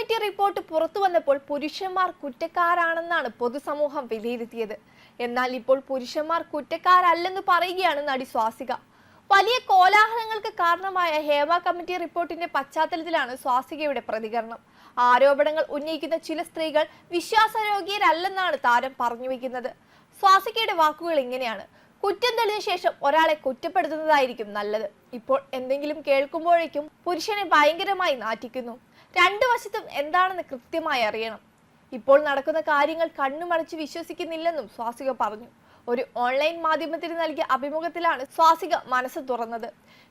Committee report പുറത്തു വന്നപ്പോൾ പുരുഷന്മാർ കുറ്റക്കാരാണെന്നാണ് പൊതുസമൂഹം വിലയിരുത്തിയത്. എന്നാൽ ഇപ്പോൾ പുരുഷന്മാർ കുറ്റക്കാരല്ലെന്ന് പറയുകയാണ് നടി സ്വാസിക. വലിയ കോലാഹലങ്ങൾക്ക് കാരണമായ ഹേമ കമ്മിറ്റി റിപ്പോർട്ടിന്റെ പശ്ചാത്തലത്തിലാണ് സ്വാസികയുടെ പ്രതികരണം. ആരോപണങ്ങൾ ഉന്നയിക്കുന്ന ചില സ്ത്രീകൾ വിശ്വാസയോഗ്യരല്ലെന്നാണ് താരം പറഞ്ഞു വയ്ക്കുന്നത്. സ്വാസികയുടെ വാക്കുകൾ ഇങ്ങനെയാണ്: കുറ്റം തെളിഞ്ഞ ശേഷം ഒരാളെ കുറ്റപ്പെടുത്തുന്നതായിരിക്കും നല്ലത്. ഇപ്പോൾ എന്തെങ്കിലും കേൾക്കുമ്പോഴേക്കും പുരുഷനെ ഭയങ്കരമായി നാറ്റിക്കുന്നു. രണ്ടു വശത്തും എന്താണെന്ന് കൃത്യമായി അറിയണം. ഇപ്പോൾ നടക്കുന്ന കാര്യങ്ങൾ കണ്ണുമടച്ച് വിശ്വസിക്കുന്നില്ലെന്നും സ്വാസിക പറഞ്ഞു. ഒരു ഓൺലൈൻ മാധ്യമത്തിന് നൽകിയ അഭിമുഖത്തിലാണ് സ്വാസിക മനസ്സ് തുറന്നത്.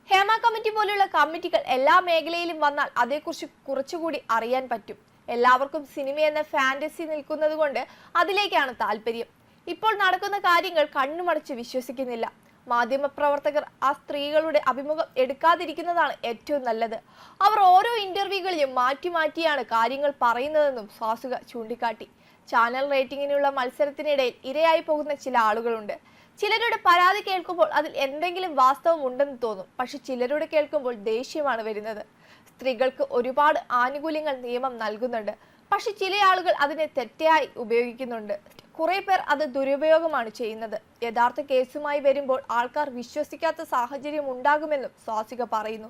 ഹേമ കമ്മിറ്റി പോലുള്ള കമ്മിറ്റികൾ എല്ലാ മേഖലയിലും വന്നാൽ അതേക്കുറിച്ച് കുറച്ചുകൂടി അറിയാൻ പറ്റും. എല്ലാവർക്കും സിനിമ എന്ന ഫാന്റസി നിൽക്കുന്നത് കൊണ്ട് അതിലേക്കാണ് താല്പര്യം. ഇപ്പോൾ നടക്കുന്ന കാര്യങ്ങൾ കണ്ണുമടച്ച് വിശ്വസിക്കുന്നില്ല. മാധ്യമപ്രവർത്തകർ ആ സ്ത്രീകളുടെ അഭിമുഖം എടുക്കാതിരിക്കുന്നതാണ് ഏറ്റവും നല്ലത്. അവർ ഓരോ ഇന്റർവ്യൂകളിലും മാറ്റിയാണ് കാര്യങ്ങൾ പറയുന്നതെന്നും സ്വാസിക ചൂണ്ടിക്കാട്ടി. ചാനൽ റേറ്റിംഗിനുള്ള മത്സരത്തിനിടയിൽ ഇരയായി പോകുന്ന ചില ആളുകളുണ്ട്. ചിലരുടെ പരാതി കേൾക്കുമ്പോൾ അതിൽ എന്തെങ്കിലും വാസ്തവം ഉണ്ടെന്ന് തോന്നും. പക്ഷെ ചിലരുടെ കേൾക്കുമ്പോൾ ദേഷ്യമാണ് വരുന്നത്. സ്ത്രീകൾക്ക് ഒരുപാട് ആനുകൂല്യങ്ങൾ നിയമം നൽകുന്നുണ്ട്. പക്ഷെ ചില ആളുകൾ അതിനെ തെറ്റായി ഉപയോഗിക്കുന്നുണ്ട്. കുറെ പേർ അത് ദുരുപയോഗമാണ് ചെയ്യുന്നത്. യഥാർത്ഥ കേസുമായി വരുമ്പോൾ ആൾക്കാർ വിശ്വസിക്കാത്ത സാഹചര്യം ഉണ്ടാകുമെന്നും സ്വാസിക പറയുന്നു.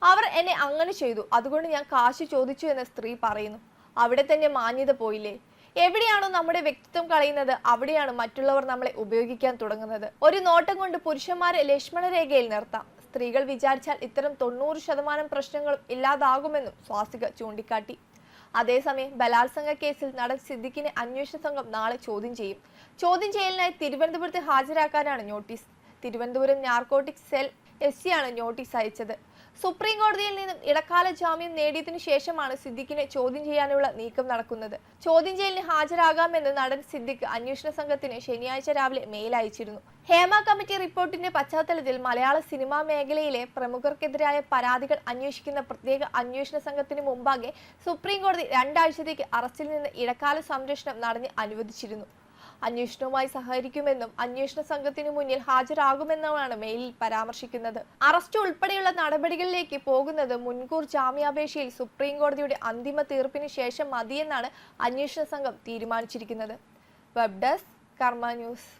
അവർ എന്നെ അങ്ങനെ ചെയ്തു, അതുകൊണ്ട് ഞാൻ കാശ് ചോദിച്ചു എന്ന് സ്ത്രീ പറയുന്നു. അവിടെ തന്നെ മാന്യത പോയില്ലേ? എവിടെയാണോ നമ്മുടെ വ്യക്തിത്വം കളയുന്നത് അവിടെയാണ് മറ്റുള്ളവർ നമ്മളെ ഉപയോഗിക്കാൻ തുടങ്ങുന്നത്. ഒരു നോട്ടം കൊണ്ട് പുരുഷന്മാരെ ലക്ഷ്മണരേഖയിൽ നിർത്താം. സ്ത്രീകൾ വിചാരിച്ചാൽ ഇത്തരം 90% പ്രശ്നങ്ങളും ഇല്ലാതാകുമെന്നും സ്വാസിക ചൂണ്ടിക്കാട്ടി. അതേസമയം ബലാത്സംഗ കേസിൽ നടൻ സിദ്ദിഖിനെ അന്വേഷണ സംഘം നാളെ ചോദ്യം ചെയ്യും. ചോദ്യം ചെയ്യലിനായി തിരുവനന്തപുരത്ത് ഹാജരാക്കാനാണ് notice. Thiruvananthapuram narcotics cell SC ആണ് നോട്ടീസ് അയച്ചത്. സുപ്രീം കോടതിയിൽ നിന്നും ഇടക്കാല ജാമ്യം നേടിയതിനു ശേഷമാണ് സിദ്ദിഖിനെ ചോദ്യം ചെയ്യാനുള്ള നീക്കം നടക്കുന്നത്. ചോദ്യം ചെയ്യലിന് ഹാജരാകാമെന്ന് നടൻ സിദ്ദിഖ് അന്വേഷണ സംഘത്തിന് ശനിയാഴ്ച രാവിലെ മെയിൽ അയച്ചിരുന്നു. ഹേമ കമ്മിറ്റി റിപ്പോർട്ടിന്റെ പശ്ചാത്തലത്തിൽ മലയാള സിനിമാ മേഖലയിലെ പ്രമുഖർക്കെതിരായ പരാതികൾ അന്വേഷിക്കുന്ന പ്രത്യേക അന്വേഷണ സംഘത്തിന് മുമ്പാകെ സുപ്രീം കോടതി 2 ആഴ്ചത്തേക്ക് അറസ്റ്റിൽ നിന്ന് ഇടക്കാല സംരക്ഷണം നടന്ന് അനുവദിച്ചിരുന്നു. അന്വേഷണവുമായി സഹകരിക്കുമെന്നും അന്വേഷണ സംഘത്തിനു മുന്നിൽ ഹാജരാകുമെന്നുമാണ് മെയിലിൽ പരാമർശിക്കുന്നത്. അറസ്റ്റ് ഉൾപ്പെടെയുള്ള നടപടികളിലേക്ക് പോകുന്നത് മുൻകൂർ ജാമ്യാപേക്ഷയിൽ സുപ്രീം കോടതിയുടെ അന്തിമ തീർപ്പിന് ശേഷം മതിയെന്നാണ് അന്വേഷണ സംഘം തീരുമാനിച്ചിരിക്കുന്നത്. വെബ് ഡെസ്ക് കർമ്മ ന്യൂസ്.